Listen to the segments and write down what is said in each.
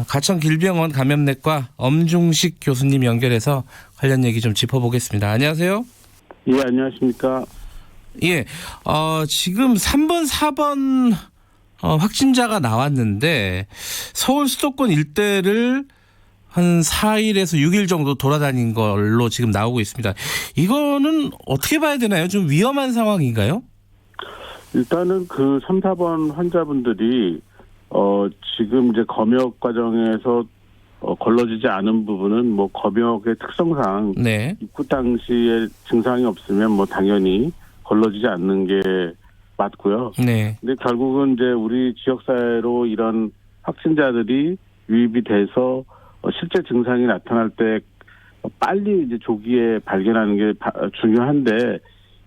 가천길병원 감염내과 엄중식 교수님 연결해서 관련 얘기 좀 짚어보겠습니다. 안녕하세요. 예, 안녕하십니까. 예, 지금 3번, 4번 확진자가 나왔는데 서울 수도권 일대를 한 4일에서 6일 정도 돌아다닌 걸로 지금 나오고 있습니다. 이거는 어떻게 봐야 되나요? 좀 위험한 상황인가요? 일단은 그 3, 4번 환자분들이 지금 이제 검역 과정에서 걸러지지 않은 부분은 뭐 검역의 특성상 네. 입국 당시에 증상이 없으면 뭐 당연히 걸러지지 않는 게 맞고요. 네. 근데 결국은 이제 우리 지역 사회로 이런 확진자들이 유입이 돼서 실제 증상이 나타날 때 빨리 이제 조기에 발견하는 게 중요한데,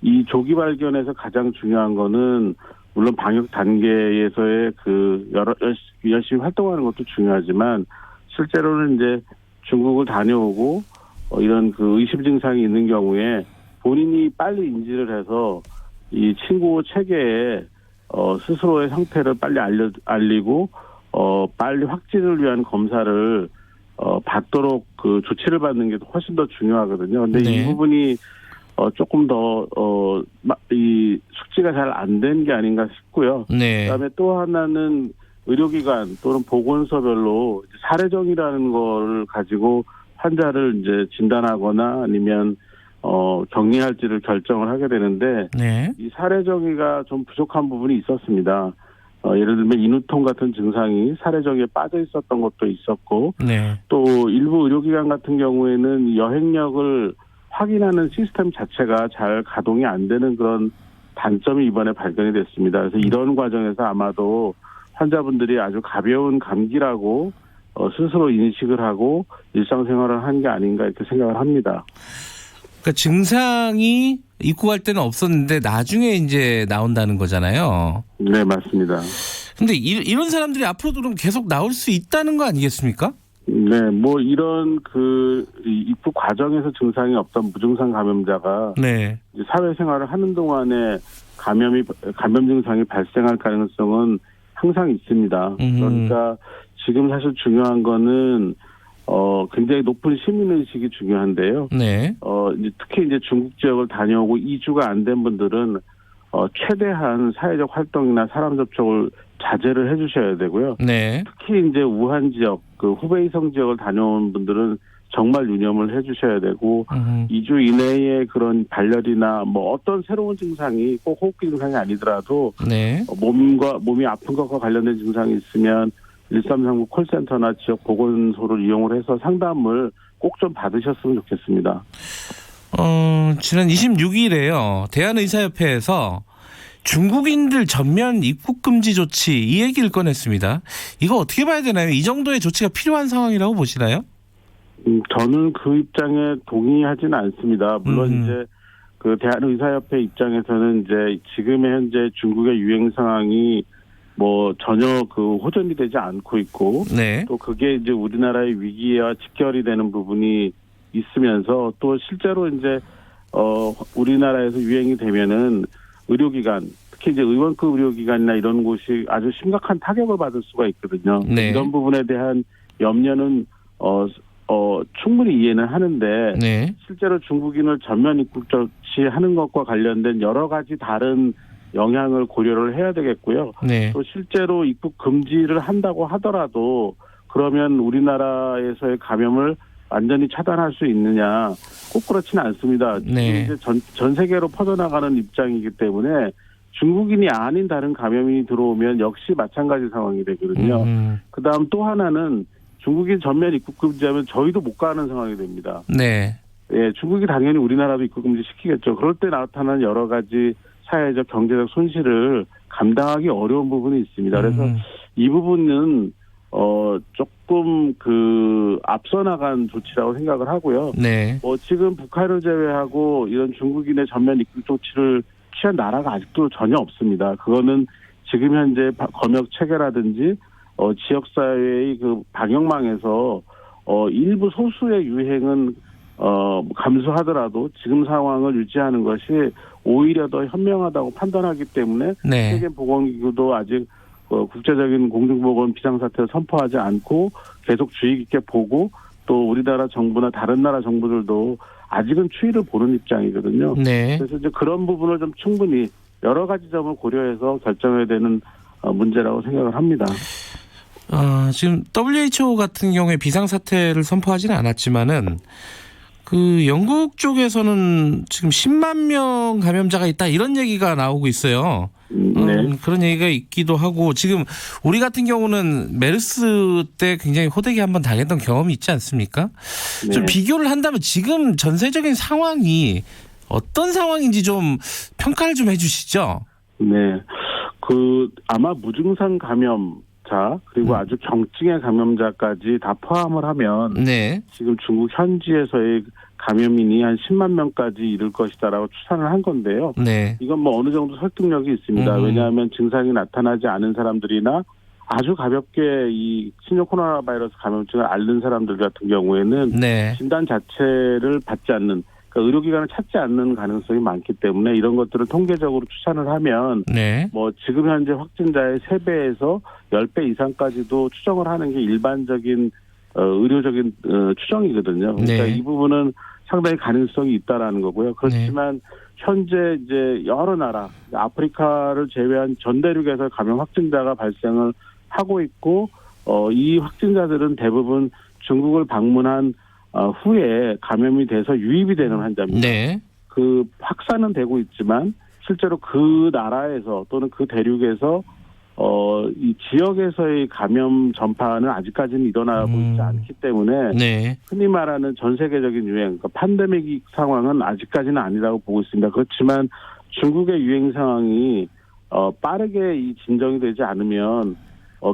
이 조기 발견에서 가장 중요한 거는 물론 방역 단계에서의 그 열심히 활동하는 것도 중요하지만, 실제로는 이제 중국을 다녀오고 이런 그 의심 증상이 있는 경우에 본인이 빨리 인지를 해서 이 친구 체계에 스스로의 상태를 빨리 알리고 빨리 확진을 위한 검사를 받도록 그 조치를 받는 게 훨씬 더 중요하거든요. 근데 네. 이 부분이 조금 더 이 숙지가 잘 안 된 게 아닌가 싶고요. 네. 그다음에 또 하나는 의료기관 또는 보건소별로 사례정이라는 걸 가지고 환자를 이제 진단하거나 아니면 격리할지를 결정을 하게 되는데, 네. 이 사례정의가 좀 부족한 부분이 있었습니다. 예를 들면 인후통 같은 증상이 사례정의에 빠져 있었던 것도 있었고, 네. 또 일부 의료기관 같은 경우에는 여행력을 확인하는 시스템 자체가 잘 가동이 안 되는 그런 단점이 이번에 발견이 됐습니다. 그래서 이런 과정에서 아마도 환자분들이 아주 가벼운 감기라고 스스로 인식을 하고 일상생활을 한 게 아닌가 이렇게 생각을 합니다. 그러니까 증상이 입국할 때는 없었는데 나중에 이제 나온다는 거잖아요. 네, 맞습니다. 근데 이런 사람들이 앞으로도 그럼 계속 나올 수 있다는 거 아니겠습니까? 네, 뭐 이런 그 입국 과정에서 증상이 없던 무증상 감염자가 네. 이제 사회생활을 하는 동안에 감염 증상이 발생할 가능성은 항상 있습니다. 그러니까 지금 사실 중요한 거는 굉장히 높은 시민의식이 중요한데요. 네. 특히 이제 중국 지역을 다녀오고 2주가 안 된 분들은 최대한 사회적 활동이나 사람 접촉을 자제를 해주셔야 되고요. 네. 특히 이제 우한 지역, 그 후베이성 지역을 다녀온 분들은 정말 유념을 해주셔야 되고, 2주 이내에 그런 발열이나 뭐 어떤 새로운 증상이 꼭 호흡기 증상이 아니더라도 네. 몸이 아픈 것과 관련된 증상이 있으면 1339 콜센터나 지역 보건소를 이용을 해서 상담을 꼭 좀 받으셨으면 좋겠습니다. 지난 26일에요. 대한의사협회에서 중국인들 전면 입국 금지 조치 이 얘기를 꺼냈습니다. 이거 어떻게 봐야 되나요? 이 정도의 조치가 필요한 상황이라고 보시나요? 저는 그 입장에 동의하지는 않습니다. 물론 이제 그 대한의사협회 입장에서는 이제 지금의 현재 중국의 유행 상황이 뭐 전혀 그 호전이 되지 않고 있고, 네. 또 그게 이제 우리나라의 위기와 직결이 되는 부분이 있으면서, 또 실제로 이제 우리나라에서 유행이 되면은 의료기관, 특히 이제 의원급 의료기관이나 이런 곳이 아주 심각한 타격을 받을 수가 있거든요. 네. 이런 부분에 대한 염려는 충분히 이해는 하는데, 네. 실제로 중국인을 전면 입국 조치하는 것과 관련된 여러 가지 다른 영향을 고려를 해야 되겠고요. 네. 또 실제로 입국 금지를 한다고 하더라도 그러면 우리나라에서의 감염을 완전히 차단할 수 있느냐? 꼭 그렇지는 않습니다. 네. 지금 이제 전 세계로 퍼져나가는 입장이기 때문에 중국인이 아닌 다른 감염이 들어오면 역시 마찬가지 상황이 되거든요. 그다음 또 하나는 중국인 전면 입국 금지하면 저희도 못 가는 상황이 됩니다. 네. 예, 중국이 당연히 우리나라도 입국 금지 시키겠죠. 그럴 때 나타나는 여러 가지 사회적 경제적 손실을 감당하기 어려운 부분이 있습니다. 그래서 이 부분은 조금 그 앞서 나간 조치라고 생각을 하고요. 네. 지금 북한을 제외하고 이런 중국인의 전면 입국 조치를 취한 나라가 아직도 전혀 없습니다. 그거는 지금 현재 검역 체계라든지 지역사회의 그 방역망에서 일부 소수의 유행은 감소하더라도 지금 상황을 유지하는 것이 오히려 더 현명하다고 판단하기 때문에 네. 세계보건기구도 아직 국제적인 공중보건 비상사태를 선포하지 않고 계속 주의 깊게 보고 또 우리나라 정부나 다른 나라 정부들도 아직은 추이를 보는 입장이거든요. 네. 그래서 이제 그런 부분을 좀 충분히 여러 가지 점을 고려해서 결정해야 되는 문제라고 생각을 합니다. 지금 WHO 같은 경우에 비상사태를 선포하지는 않았지만은 그 영국 쪽에서는 지금 10만 명 감염자가 있다 이런 얘기가 나오고 있어요. 네. 그런 얘기가 있기도 하고 지금 우리 같은 경우는 메르스 때 굉장히 호되게 한번 당했던 경험이 있지 않습니까? 네. 좀 비교를 한다면 지금 전세적인 상황이 어떤 상황인지 좀 평가를 좀 해주시죠. 네. 아마 무증상 감염자 그리고 아주 경증의 감염자까지 다 포함을 하면 네. 지금 중국 현지에서의 감염인이 한 10만 명까지 이를 것이다라고 추산을 한 건데요. 네. 이건 뭐 어느 정도 설득력이 있습니다. 왜냐하면 증상이 나타나지 않은 사람들이나 아주 가볍게 이 신종 코로나 바이러스 감염증을 앓는 사람들 같은 경우에는 네. 진단 자체를 받지 않는, 그러니까 의료기관을 찾지 않는 가능성이 많기 때문에 이런 것들을 통계적으로 추산을 하면 네. 뭐 지금 현재 확진자의 3배에서 10배 이상까지도 추정을 하는 게 일반적인 의료적인 추정이거든요. 그러니까 네. 이 부분은 상당히 가능성이 있다라는 거고요. 그렇지만 현재 이제 여러 나라, 아프리카를 제외한 전 대륙에서 감염 확진자가 발생을 하고 있고, 이 확진자들은 대부분 중국을 방문한 후에 감염이 돼서 유입이 되는 환자입니다. 네. 그 확산은 되고 있지만 실제로 그 나라에서 또는 그 대륙에서 이 지역에서의 감염 전파는 아직까지는 일어나고 있지 않기 때문에 네. 흔히 말하는 전 세계적인 유행, 그러니까 팬데믹 상황은 아직까지는 아니라고 보고 있습니다. 그렇지만 중국의 유행 상황이 빠르게 이 진정이 되지 않으면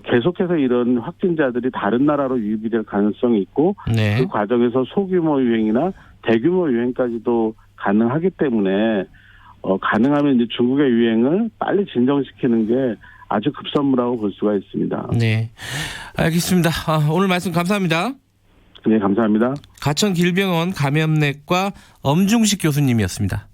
계속해서 이런 확진자들이 다른 나라로 유입이 될 가능성이 있고 네. 그 과정에서 소규모 유행이나 대규모 유행까지도 가능하기 때문에 가능하면 이제 중국의 유행을 빨리 진정시키는 게 아주 급선무라고 볼 수가 있습니다. 네. 알겠습니다. 오늘 말씀 감사합니다. 네, 감사합니다. 가천길병원 감염내과 엄중식 교수님이었습니다.